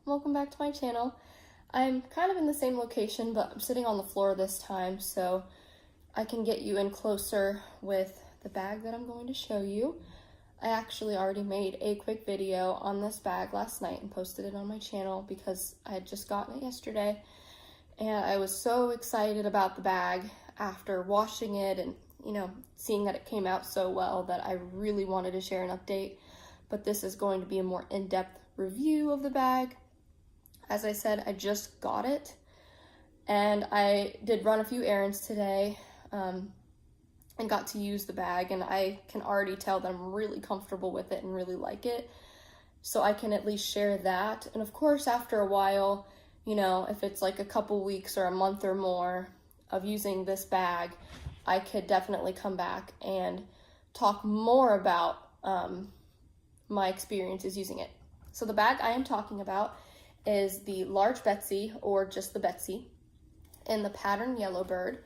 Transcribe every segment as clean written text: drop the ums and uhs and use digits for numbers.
welcome back to my channel. I'm kind of in the same location, but I'm sitting on the floor this time so I can get you in closer with the bag that I'm going to show you. I actually already made a quick video on this bag last night and posted it on my channel because I had just gotten it yesterday, and I was so excited about the bag after washing it and seeing that it came out so well that I really wanted to share an update. But this is going to be a more in-depth review of the bag. As I said, I just got it, and I did run a few errands today and got to use the bag, and I can already tell that I'm really comfortable with it and really like it, so I can at least share that. And of course, after a while, if it's like a couple weeks or a month or more of using this bag, I could definitely come back and talk more about my experiences using it. So the bag I am talking about is the large Betsy, or just the Betsy, in the pattern Yellowbird.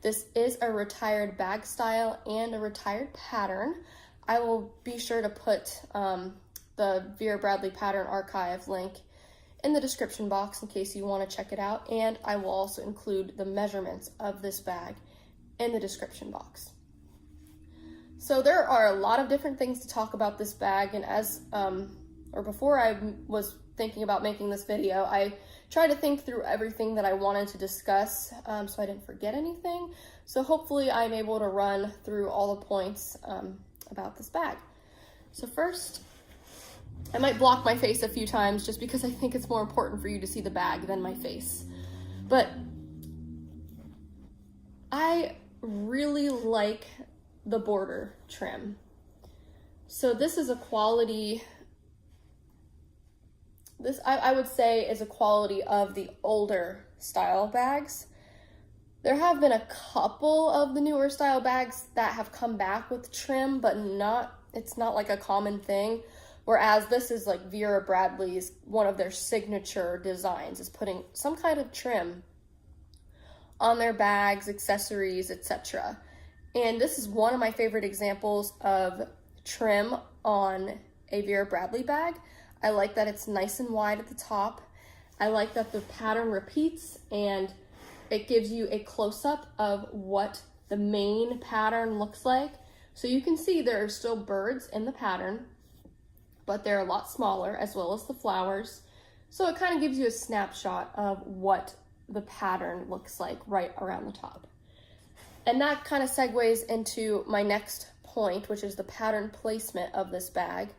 This is a retired bag style and a retired pattern. I will be sure to put the Vera Bradley pattern archive link in the description box in case you want to check it out, and I will also include the measurements of this bag in the description box. So there are a lot of different things to talk about this bag, and before I was thinking about making this video, I tried to think through everything that I wanted to discuss so I didn't forget anything. So hopefully I'm able to run through all the points about this bag. So first, I might block my face a few times just because I think it's more important for you to see the bag than my face. But I really like the border trim. So this is a quality, I would say is a quality of the older style bags. There have been a couple of the newer style bags that have come back with trim, but it's not like a common thing. Whereas this is like Vera Bradley's, one of their signature designs is putting some kind of trim on their bags, accessories, etc. And this is one of my favorite examples of trim on a Vera Bradley bag. I like that it's nice and wide at the top. I like that the pattern repeats and it gives you a close-up of what the main pattern looks like. So you can see there are still birds in the pattern, but they're a lot smaller, as well as the flowers. So it kind of gives you a snapshot of what the pattern looks like right around the top. And that kind of segues into my next point, which is the pattern placement of this bag.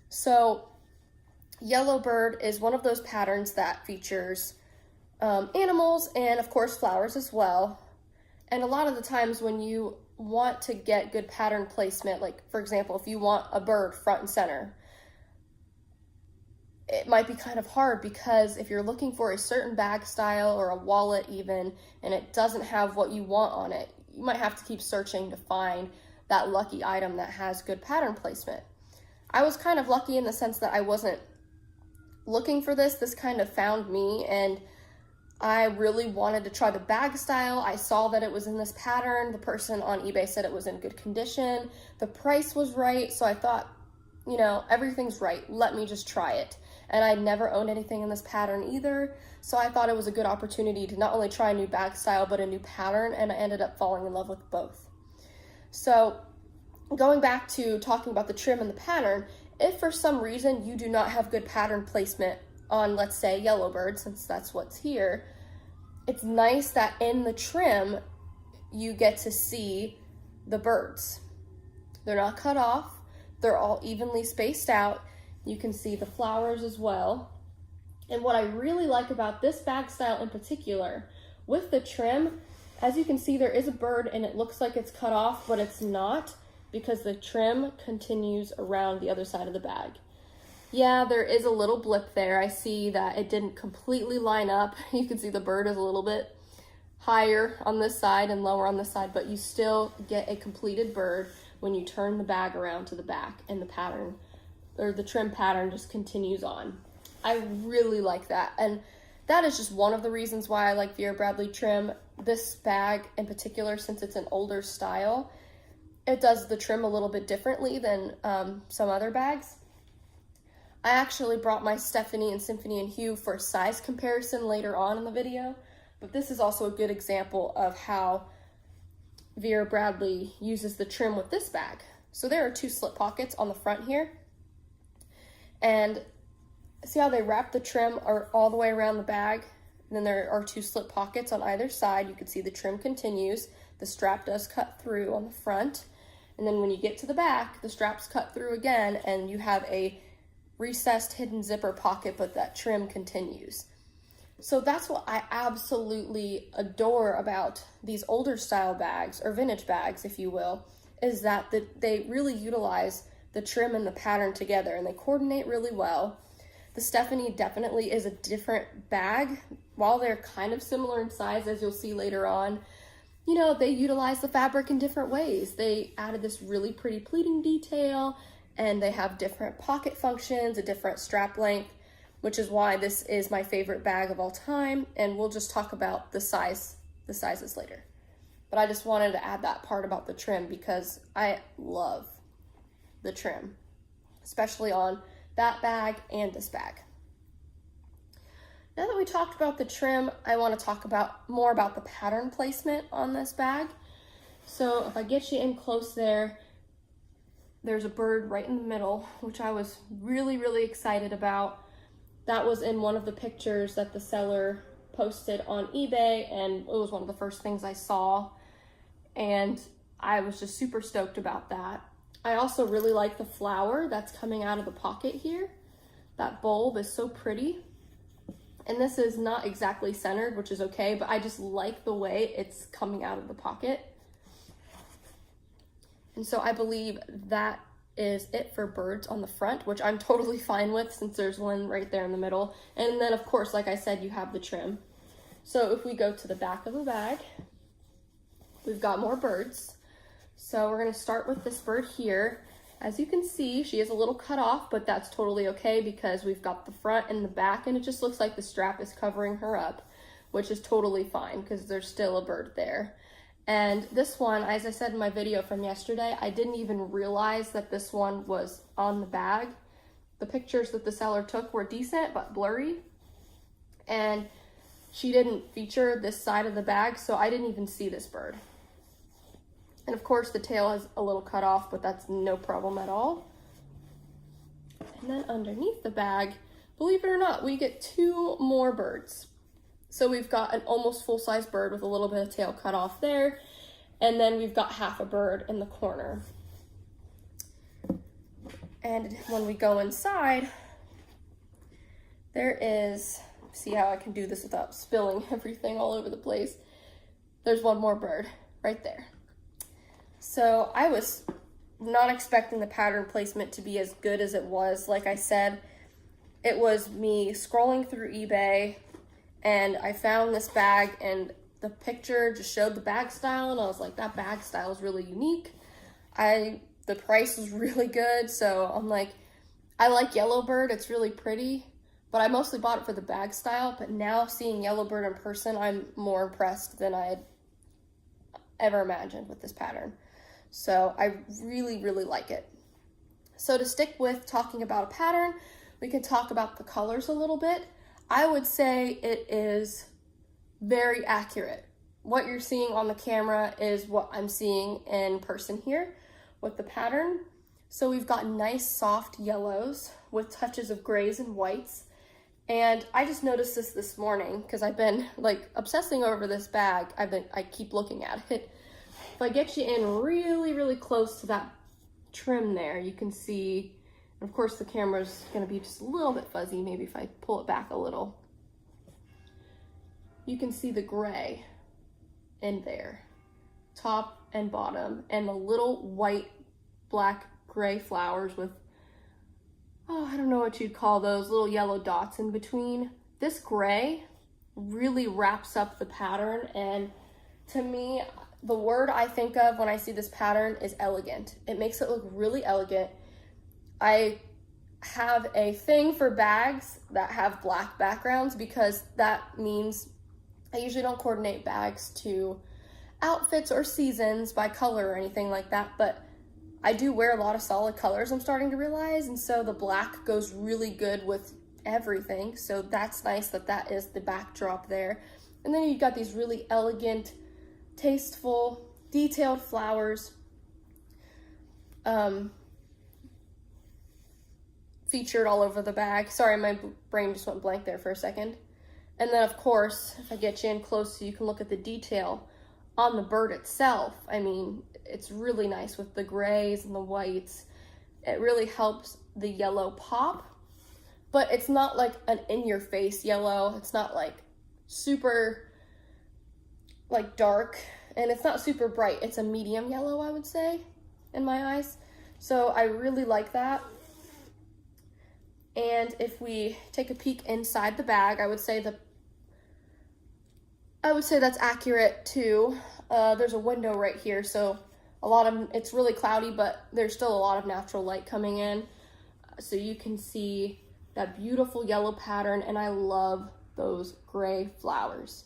So Yellowbird is one of those patterns that features animals and of course flowers as well. And a lot of the times when you want to get good pattern placement, like for example, if you want a bird front and center, it might be kind of hard because if you're looking for a certain bag style or a wallet even, and it doesn't have what you want on it, you might have to keep searching to find that lucky item that has good pattern placement. I was kind of lucky in the sense that I wasn't looking for this. This kind of found me, and I really wanted to try the bag style. I saw that it was in this pattern. The person on eBay said it was in good condition. The price was right, so I thought, everything's right. Let me just try it. And I'd never owned anything in this pattern either, so I thought it was a good opportunity to not only try a new bag style, but a new pattern, and I ended up falling in love with both. So going back to talking about the trim and the pattern, if for some reason you do not have good pattern placement on, let's say, Yellowbird, since that's what's here, it's nice that in the trim you get to see the birds. They're not cut off, they're all evenly spaced out. You can see the flowers as well. And what I really like about this bag style in particular, with the trim, as you can see, there is a bird and it looks like it's cut off, but it's not, because the trim continues around the other side of the bag. Yeah, there is a little blip there. I see that it didn't completely line up. You can see the bird is a little bit higher on this side and lower on this side, but you still get a completed bird when you turn the bag around to the back, and the pattern, or the trim pattern, just continues on. I really like that, and that is just one of the reasons why I like Vera Bradley trim. This bag in particular, since it's an older style, it does the trim a little bit differently than some other bags. I actually brought my Stephanie and Symphony and Hue for a size comparison later on in the video, but this is also a good example of how Vera Bradley uses the trim with this bag. So there are 2 slip pockets on the front here, and see how they wrap the trim all the way around the bag? And then there are 2 slip pockets on either side. You can see the trim continues. The strap does cut through on the front. And then when you get to the back, the strap's cut through again, and you have a recessed hidden zipper pocket, but that trim continues. So that's what I absolutely adore about these older style bags, or vintage bags, if you will, is that they really utilize the trim and the pattern together, and they coordinate really well. The Stephanie definitely is a different bag. While they're kind of similar in size, as you'll see later on, you know, they utilize the fabric in different ways. They added this really pretty pleating detail, and they have different pocket functions, a different strap length, which is why this is my favorite bag of all time. And we'll just talk about the sizes later. But I just wanted to add that part about the trim because I love the trim, especially on that bag and this bag. Now that we talked about the trim, I want to talk more about the pattern placement on this bag. So if I get you in close there, there's a bird right in the middle, which I was really, really excited about. That was in one of the pictures that the seller posted on eBay, and it was one of the first things I saw, and I was just super stoked about that. I also really like the flower that's coming out of the pocket here. That bulb is so pretty. And this is not exactly centered, which is okay, but I just like the way it's coming out of the pocket. And so I believe that is it for birds on the front, which I'm totally fine with since there's one right there in the middle. And then of course, like I said, you have the trim. So if we go to the back of the bag, we've got more birds. So we're gonna start with this bird here. As you can see, she is a little cut off, but that's totally okay because we've got the front and the back, and it just looks like the strap is covering her up, which is totally fine because there's still a bird there. And this one, as I said in my video from yesterday, I didn't even realize that this one was on the bag. The pictures that the seller took were decent, but blurry. And she didn't feature this side of the bag, so I didn't even see this bird. And of course the tail is a little cut off, but that's no problem at all. And then underneath the bag, believe it or not, we get 2 more birds. So we've got an almost full-size bird with a little bit of tail cut off there, and then we've got half a bird in the corner. And when we go inside, there is, see how I can do this without spilling everything all over the place? There's one more bird right there. So I was not expecting the pattern placement to be as good as it was. Like I said, it was me scrolling through eBay, and I found this bag, and the picture just showed the bag style, and I was like, that bag style is really unique. The price was really good, so I'm like, I like Yellowbird, it's really pretty, but I mostly bought it for the bag style. But now seeing Yellowbird in person, I'm more impressed than I had ever imagined with this pattern. So I really, really like it. So to stick with talking about a pattern, we can talk about the colors a little bit. I would say it is very accurate. What you're seeing on the camera is what I'm seeing in person here with the pattern. So we've got nice soft yellows with touches of grays and whites. And I just noticed this morning because I've been like obsessing over this bag. I keep looking at it. If I get you in really, really close to that trim there, you can see, and of course the camera's gonna be just a little bit fuzzy, maybe if I pull it back a little. You can see the gray in there, top and bottom, and the little white, black, gray flowers with, oh, I don't know what you'd call those, little yellow dots in between. This gray really wraps up the pattern, and to me, the word I think of when I see this pattern is elegant. It makes it look really elegant. I have a thing for bags that have black backgrounds because that means I usually don't coordinate bags to outfits or seasons by color or anything like that, but I do wear a lot of solid colors, I'm starting to realize, and so the black goes really good with everything. So that's nice that that is the backdrop there. And then you've got these really elegant, tasteful, detailed flowers featured all over the bag. Sorry, my brain just went blank there for a second. And then of course, if I get you in close so you can look at the detail on the bird itself, I mean, it's really nice with the grays and the whites. It really helps the yellow pop, but it's not like an in-your-face yellow. It's not like super like dark, and it's not super bright. It's a medium yellow, I would say, in my eyes. So I really like that. And if we take a peek inside the bag, I would say that's accurate too. There's a window right here, so it's really cloudy, but there's still a lot of natural light coming in. So you can see that beautiful yellow pattern, and I love those gray flowers.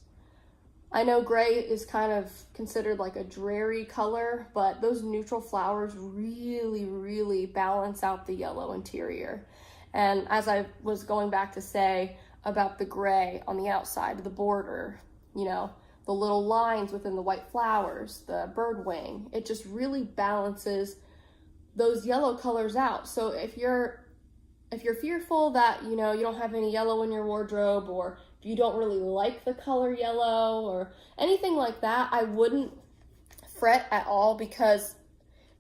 I know gray is kind of considered like a dreary color, but those neutral flowers really, really balance out the yellow interior. And as I was going back to say about the gray on the outside of the border, you know, the little lines within the white flowers, the bird wing, it just really balances those yellow colors out. So if you're fearful that, you know, you don't have any yellow in your wardrobe, or if you don't really like the color yellow or anything like that, I wouldn't fret at all, because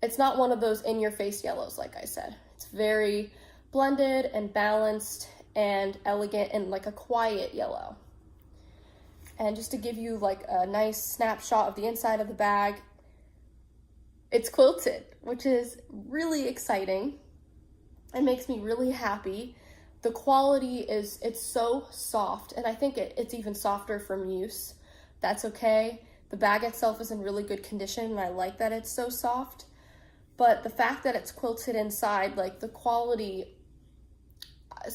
it's not one of those in-your-face yellows, like I said. It's very blended and balanced and elegant and like a quiet yellow. And just to give you like a nice snapshot of the inside of the bag, it's quilted, which is really exciting. It makes me really happy. The quality it's so soft, and I think it's even softer from use. That's okay. The bag itself is in really good condition, and I like that it's so soft. But the fact that it's quilted inside, like the quality,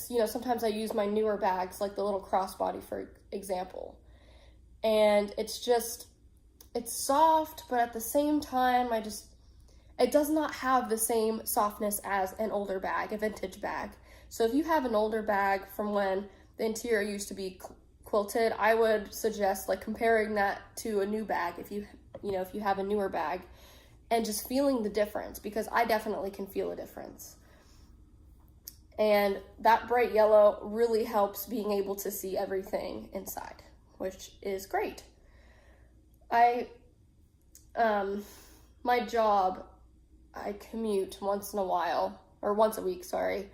you know, sometimes I use my newer bags, like the little crossbody, for example. And it's soft, but at the same time, it does not have the same softness as an older bag, a vintage bag. So if you have an older bag from when the interior used to be quilted, I would suggest like comparing that to a new bag if you have a newer bag, and just feeling the difference, because I definitely can feel a difference. And that bright yellow really helps being able to see everything inside, which is great. My job, I commute once a week, sorry.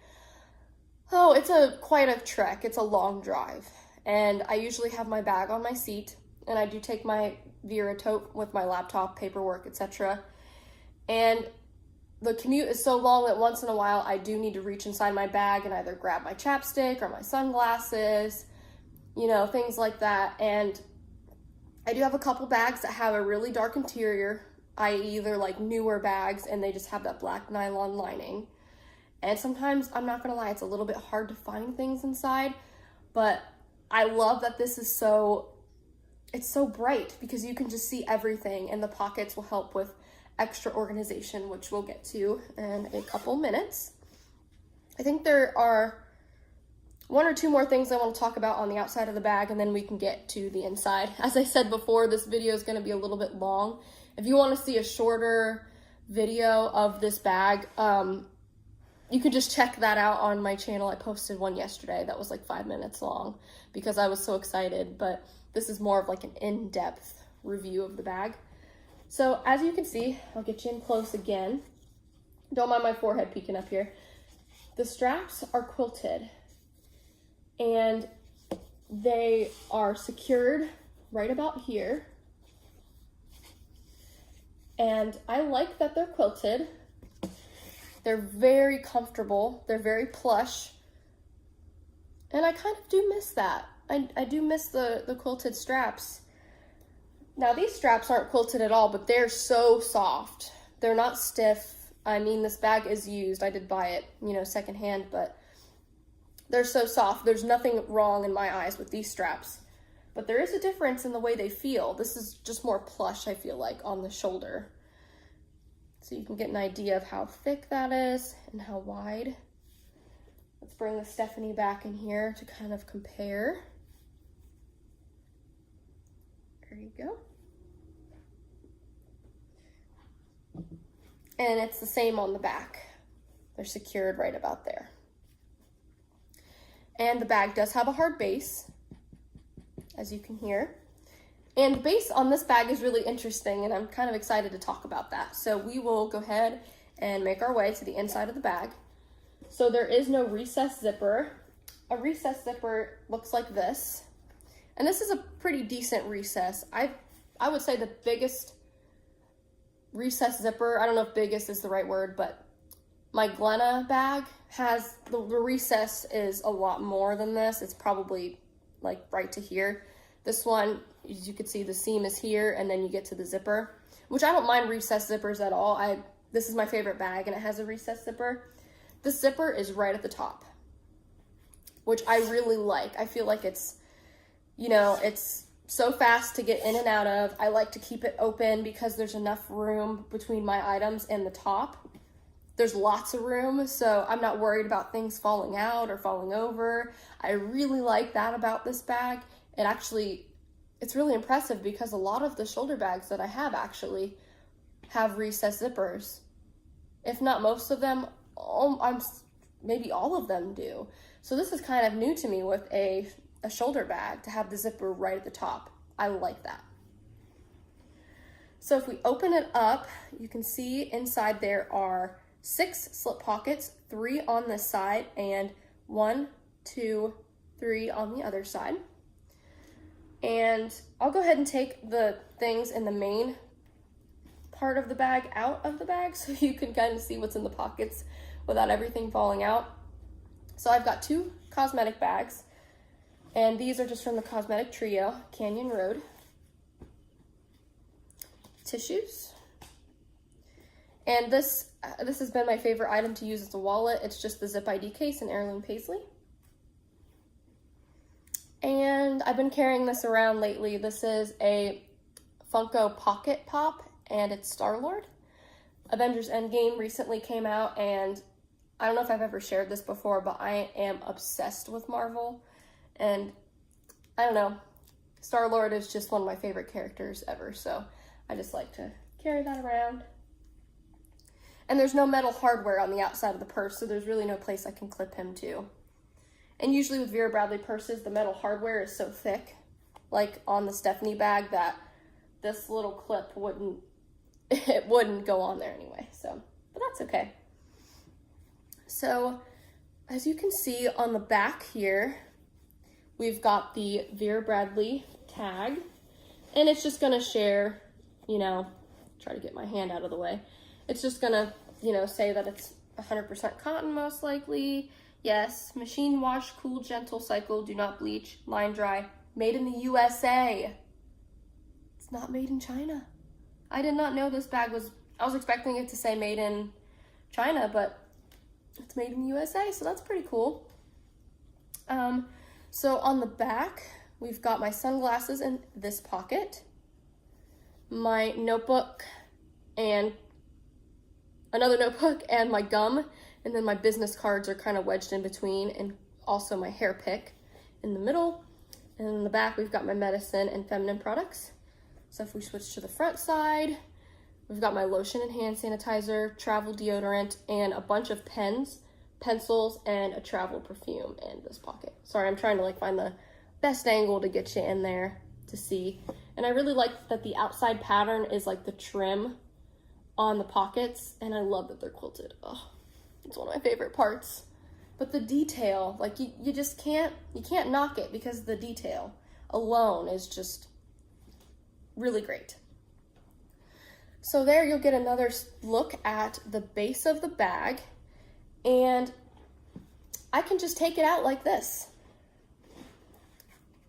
Oh, it's quite a trek. It's a long drive. And I usually have my bag on my seat, and I do take my Vera tote with my laptop, paperwork, etc. And the commute is so long that once in a while I do need to reach inside my bag and either grab my chapstick or my sunglasses, you know, things like that. And I do have a couple bags that have a really dark interior, i.e. they're like newer bags and they just have that black nylon lining. And sometimes, I'm not gonna lie, it's a little bit hard to find things inside, but I love that this is it's so bright, because you can just see everything, and the pockets will help with extra organization, which we'll get to in a couple minutes. I think there are one or two more things I want to talk about on the outside of the bag, and then we can get to the inside. As I said before, this video is going to be a little bit long. If you want to see a shorter video of this bag, you can just check that out on my channel. I posted one yesterday that was like 5 minutes long because I was so excited, but this is more of like an in-depth review of the bag. So as you can see, I'll get you in close again. Don't mind my forehead peeking up here. The straps are quilted, and they are secured right about here. And I like that they're quilted. They're very comfortable. They're very plush. And I kind of do miss that. I do miss the quilted straps. Now these straps aren't quilted at all, but they're so soft. They're not stiff. I mean, this bag is used. I did buy it, you know, secondhand, but they're so soft. There's nothing wrong in my eyes with these straps. But there is a difference in the way they feel. This is just more plush, I feel like, on the shoulder. So you can get an idea of how thick that is and how wide. Let's bring the Stephanie back in here to kind of compare. There you go. And it's the same on the back. They're secured right about there. And the bag does have a hard base, as you can hear. And the base on this bag is really interesting, and I'm kind of excited to talk about that. So we will go ahead and make our way to the inside of the bag. So there is no recessed zipper. A recessed zipper looks like this. And this is a pretty decent recess. I would say the biggest recessed zipper, I don't know if biggest is the right word, but my Glenna bag has, the recess is a lot more than this. It's probably like right to here. This one, as you can see, the seam is here, and then you get to the zipper, which I don't mind recessed zippers at all. This is my favorite bag, and it has a recessed zipper. The zipper is right at the top, which I really like. I feel like it's, you know, it's so fast to get in and out of. I like to keep it open because there's enough room between my items and the top. There's lots of room, so I'm not worried about things falling out or falling over. I really like that about this bag. It's really impressive because a lot of the shoulder bags that I have actually have recessed zippers. If not most of them, maybe all of them do. So this is kind of new to me with a shoulder bag to have the zipper right at the top. I like that. So if we open it up, you can see inside there are 6 slip pockets, 3 on this side and 1, 2, 3 on the other side. And I'll go ahead and take the things in the main part of the bag out of the bag so you can kind of see what's in the pockets without everything falling out. So I've got 2 cosmetic bags, and these are just from the Cosmetic Trio, Canyon Road. Tissues. And this has been my favorite item to use as a wallet. It's just the Zip ID case in heirloom paisley. And I've been carrying this around lately. This is a Funko Pocket Pop, and it's Star-Lord. Avengers Endgame recently came out, and I don't know if I've ever shared this before, but I am obsessed with Marvel. And I don't know, Star-Lord is just one of my favorite characters ever, so I just like to carry that around. And there's no metal hardware on the outside of the purse, so there's really no place I can clip him to. And usually with Vera Bradley purses, the metal hardware is so thick, like on the Stephanie bag, that this little clip wouldn't go on there anyway, so, but that's okay. So, as you can see on the back here, we've got the Vera Bradley tag, and it's just gonna share, you know, try to get my hand out of the way. It's just gonna, you know, say that it's 100% cotton most likely. Yes, machine wash, cool, gentle cycle, do not bleach, line dry, made in the USA. It's not made in China. I did not know this bag was, I was expecting it to say made in China, but it's made in the USA, so that's pretty cool. So on the back, we've got my sunglasses in this pocket, my notebook and another notebook and my gum, and then my business cards are kind of wedged in between, and also my hair pick in the middle. And in the back, we've got my medicine and feminine products. So if we switch to the front side, we've got my lotion and hand sanitizer, travel deodorant, and a bunch of pens, pencils, and a travel perfume in this pocket. Sorry, I'm trying to like find the best angle to get you in there to see. And I really like that the outside pattern is like the trim on the pockets, and I love that they're quilted. Oh, it's one of my favorite parts. But the detail, like you just can't knock it, because the detail alone is just really great. So there you'll get another look at the base of the bag, and I can just take it out like this.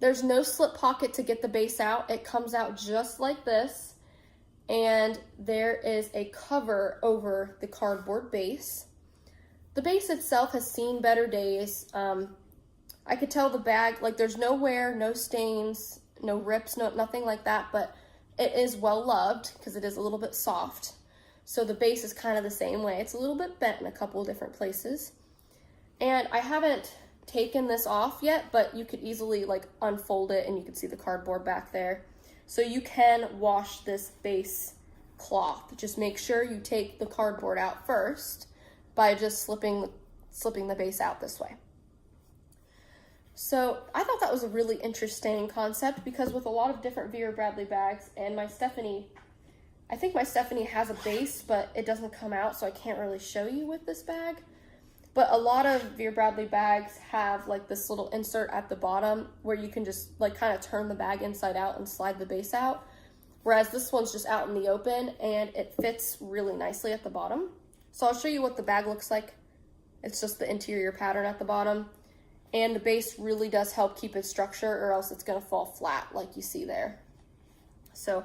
There's no slip pocket to get the base out. It comes out just like this, and there is a cover over the cardboard base. The base itself has seen better days. I could tell the bag, like there's no wear, no stains, no rips, nothing like that, but it is well loved because it is a little bit soft. So the base is kind of the same way. It's a little bit bent in a couple of different places. And I haven't taken this off yet, but you could easily like unfold it and you can see the cardboard back there. So you can wash this base cloth. Just make sure you take the cardboard out first by just slipping the base out this way. So I thought that was a really interesting concept because with a lot of different Vera Bradley bags, and my Stephanie, I think my Stephanie has a base, but it doesn't come out, so I can't really show you with this bag. But a lot of Vera Bradley bags have like this little insert at the bottom where you can just like kind of turn the bag inside out and slide the base out. Whereas this one's just out in the open and it fits really nicely at the bottom. So I'll show you what the bag looks like. It's just the interior pattern at the bottom. And the base really does help keep its structure or else it's gonna fall flat like you see there. So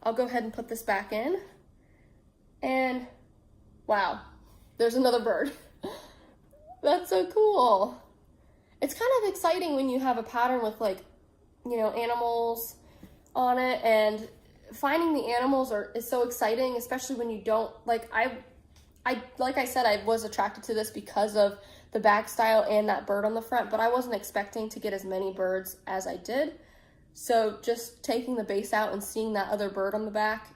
I'll go ahead and put this back in. And wow, there's another bird. That's so cool. It's kind of exciting when you have a pattern with like, you know, animals on it, and finding the animals is so exciting, especially when you don't, like like I said, I was attracted to this because of the bag style and that bird on the front, but I wasn't expecting to get as many birds as I did. So just taking the base out and seeing that other bird on the back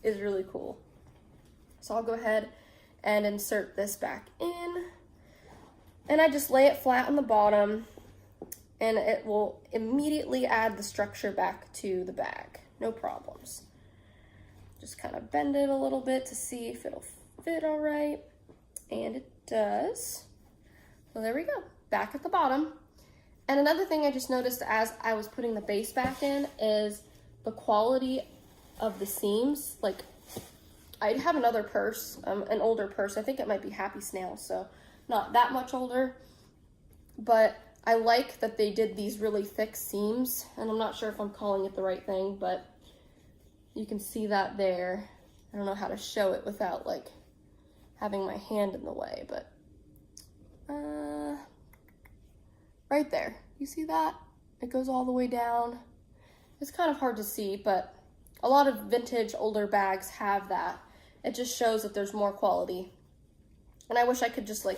is really cool. So I'll go ahead and insert this back in. And I just lay it flat on the bottom and it will immediately add the structure back to the bag. No problems. Just kind of bend it a little bit to see if it'll fit all right. And it does. So there we go, back at the bottom. And another thing I just noticed as I was putting the base back in is the quality of the seams. Like I have another purse, an older purse. I think it might be Happy Snail, so not that much older, but I like that they did these really thick seams, and I'm not sure if I'm calling it the right thing, but you can see that there. I don't know how to show it without like having my hand in the way, but right there, you see that? It goes all the way down. It's kind of hard to see, but a lot of vintage older bags have that. It just shows that there's more quality. And I wish I could just like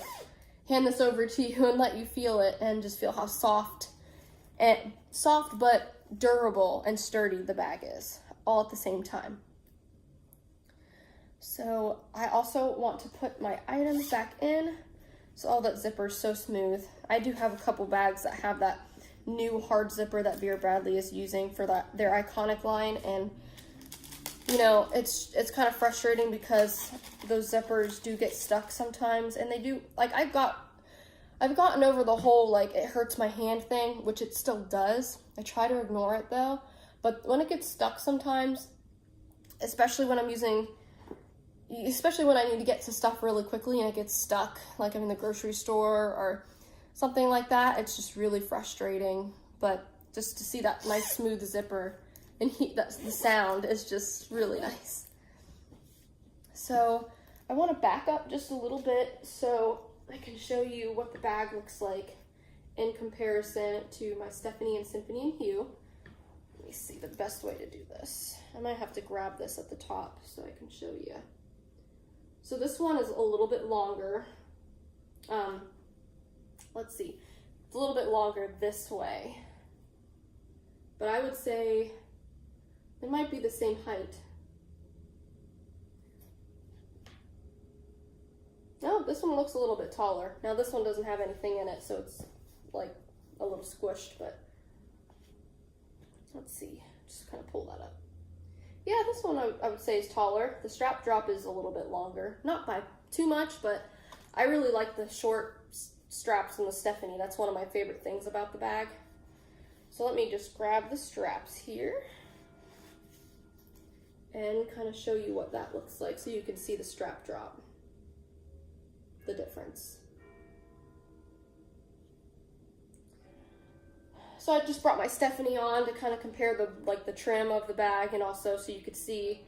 hand this over to you and let you feel it and just feel how soft but durable and sturdy the bag is, all at the same time. So I also want to put my items back in. So all that zipper is so smooth. I do have a couple bags that have that new hard zipper that Vera Bradley is using for their iconic line, and you know, it's kind of frustrating because those zippers do get stuck sometimes, and they do, like I've gotten over the whole like it hurts my hand thing, which it still does. I try to ignore it though, but when it gets stuck sometimes, especially when I need to get to stuff really quickly and it gets stuck, like I'm in the grocery store or something like that, it's just really frustrating. But just to see that nice smooth zipper and the sound is just really nice. So I want to back up just a little bit so I can show you what the bag looks like in comparison to my Stephanie and Symphony and Hue. Let me see the best way to do this. I might have to grab this at the top so I can show you. So this one is a little bit longer. Let's see, it's a little bit longer this way, but I would say it might be the same height. No, this one looks a little bit taller. Now this one doesn't have anything in it, so it's like a little squished, but let's see, just kind of pull that up. Yeah, this one I would say is taller. The strap drop is a little bit longer, not by too much, but I really like the short straps in the Stephanie. That's one of my favorite things about the bag. So let me just grab the straps here and kind of show you what that looks like so you can see the strap drop, the difference. So I just brought my Stephanie on to kind of compare the trim of the bag, and also so you could see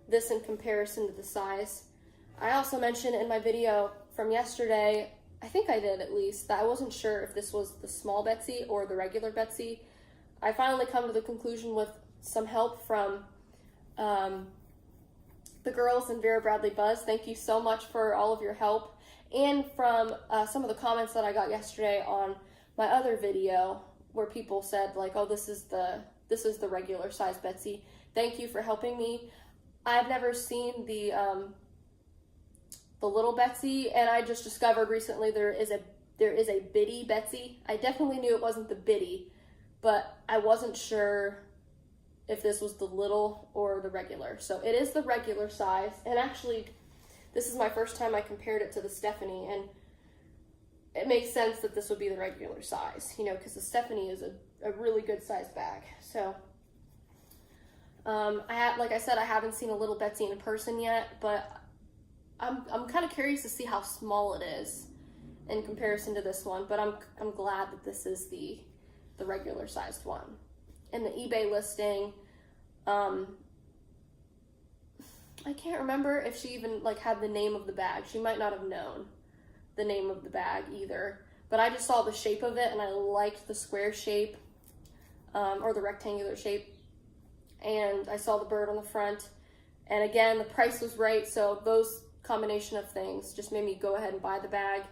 this in comparison to the size. I also mentioned in my video from yesterday, I think I did at least, that I wasn't sure if this was the small Betsy or the regular Betsy. I finally come to the conclusion with some help from the girls in Vera Bradley Buzz, thank you so much for all of your help. And from some of the comments that I got yesterday on my other video where people said like, oh, this is the regular size Betsy. Thank you for helping me. I've never seen the little Betsy, and I just discovered recently there is a bitty Betsy. I definitely knew it wasn't the bitty, but I wasn't sure if this was the little or the regular. So it is the regular size, and actually this is my first time I compared it to the Stephanie, and it makes sense that this would be the regular size, you know, because the Stephanie is a really good size bag. So like I said, I haven't seen a little Betsy in person yet, but I'm kind of curious to see how small it is in comparison to this one, but I'm glad that this is the regular sized one. In the eBay listing, I can't remember if she even like had the name of the bag. She might not have known the name of the bag either, but I just saw the shape of it and I liked the square shape or the rectangular shape, and I saw the bird on the front, and again the price was right, so those combination of things just made me go ahead and buy the bag.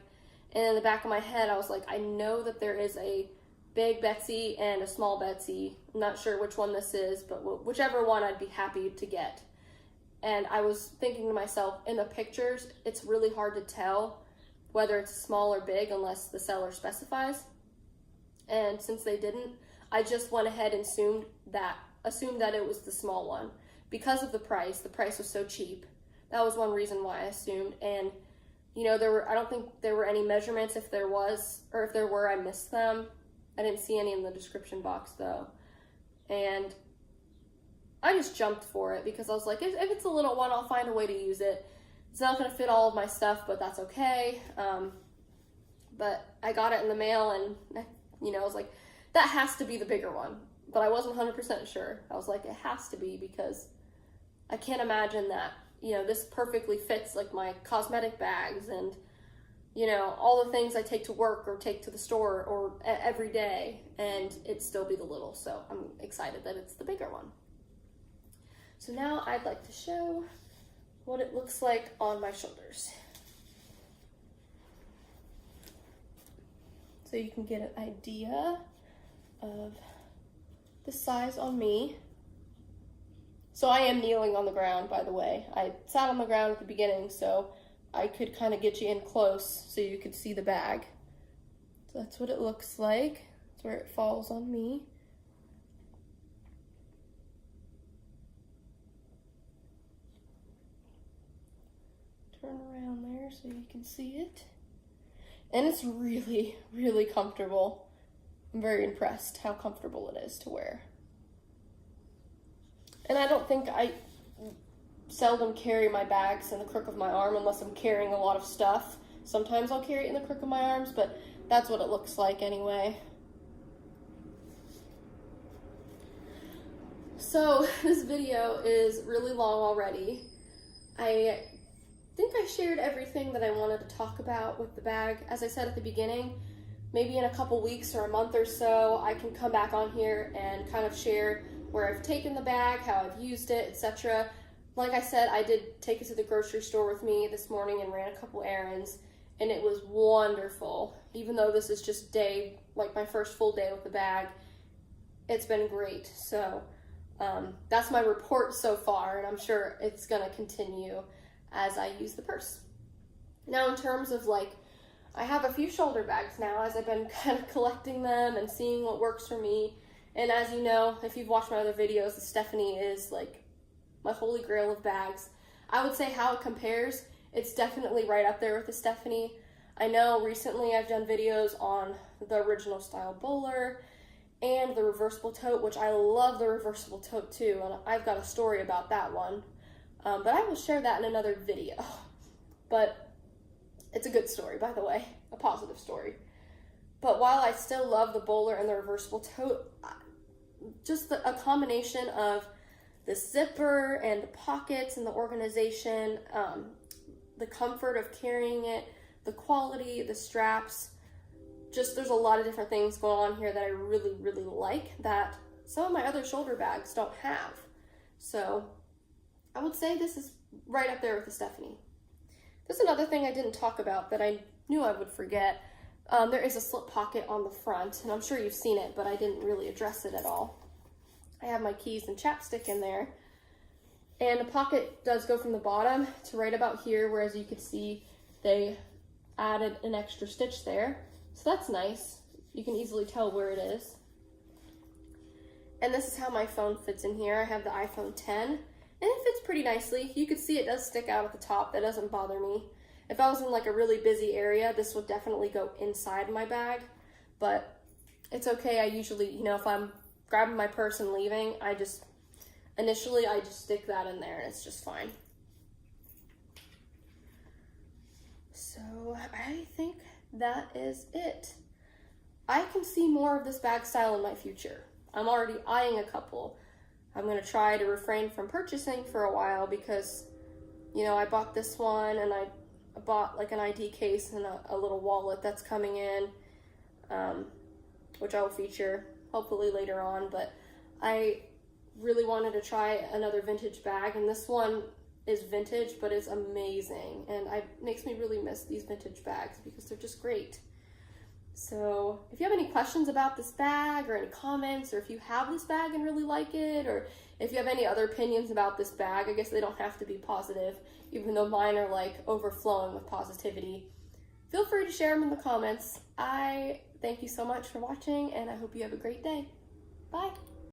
And in the back of my head I was like, I know that there is a big Betsy and a small Betsy. I'm not sure which one this is, but whichever one I'd be happy to get. And I was thinking to myself, in the pictures it's really hard to tell whether it's small or big unless the seller specifies, and since they didn't, I just went ahead and assumed that it was the small one because of the price. The price was so cheap. That was one reason why I assumed. And you know, I don't think there were any measurements. If there was, or if there were, I missed them. I didn't see any in the description box though. And I just jumped for it because I was like, if it's a little one, I'll find a way to use it. It's not going to fit all of my stuff, but that's okay. But I got it in the mail, and you know, I was like, that has to be the bigger one. But I wasn't 100% sure. I was like, it has to be, because I can't imagine that, you know, this perfectly fits like my cosmetic bags and, you know, all the things I take to work or take to the store or every day, and it'd still be the little. So I'm excited that it's the bigger one. So now I'd like to show what it looks like on my shoulders, so you can get an idea of the size on me. So I am kneeling on the ground, by the way. I sat on the ground at the beginning so I could kind of get you in close so you could see the bag. So that's what it looks like. That's where it falls on me. Turn around there so you can see it. And it's really, really comfortable. I'm very impressed how comfortable it is to wear. And I don't think I seldom carry my bags in the crook of my arm unless I'm carrying a lot of stuff. Sometimes I'll carry it in the crook of my arms, but that's what it looks like anyway. So this video is really long already. I think I shared everything that I wanted to talk about with the bag. As I said at the beginning, maybe in a couple weeks or a month or so, I can come back on here and kind of share where I've taken the bag, how I've used it, etc. Like I said, I did take it to the grocery store with me this morning and ran a couple errands, and it was wonderful. Even though this is just like my first full day with the bag, it's been great. So that's my report so far, and I'm sure it's gonna continue as I use the purse. Now in terms of like, I have a few shoulder bags now as I've been kind of collecting them and seeing what works for me. And as you know, if you've watched my other videos, the Stephanie is like my holy grail of bags. I would say how it compares, it's definitely right up there with the Stephanie. I know recently I've done videos on the original style bowler and the reversible tote, which I love the reversible tote too, and I've got a story about that one. But I will share that in another video. But it's a good story, by the way, a positive story. But while I still love the bowler and the reversible tote, just a combination of the zipper and the pockets and the organization, the comfort of carrying it, the quality, the straps, just there's a lot of different things going on here that I really, really like that some of my other shoulder bags don't have. So I would say this is right up there with the Stephanie. There's another thing I didn't talk about that I knew I would forget. There is a slip pocket on the front, and I'm sure you've seen it, but I didn't really address it at all. I have my keys and chapstick in there. And the pocket does go from the bottom to right about here, whereas you could see they added an extra stitch there. So that's nice. You can easily tell where it is. And this is how my phone fits in here. I have the iPhone 10, and it fits pretty nicely. You can see it does stick out at the top. That doesn't bother me. If I was in like a really busy area, this would definitely go inside my bag, but it's okay. I usually, if I'm grabbing my purse and leaving, initially I just stick that in there and it's just fine. So I think that is it. I can see more of this bag style in my future. I'm already eyeing a couple. I'm gonna try to refrain from purchasing for a while because, I bought this one and I bought like an ID case and a little wallet that's coming in, which I will feature hopefully later on, but I really wanted to try another vintage bag, and this one is vintage, but it's amazing, and it makes me really miss these vintage bags because they're just great. So if you have any questions about this bag or any comments, or if you have this bag and really like it, or if you have any other opinions about this bag, I guess they don't have to be positive, even though mine are like overflowing with positivity, feel free to share them in the comments. I thank you so much for watching, and I hope you have a great day. Bye.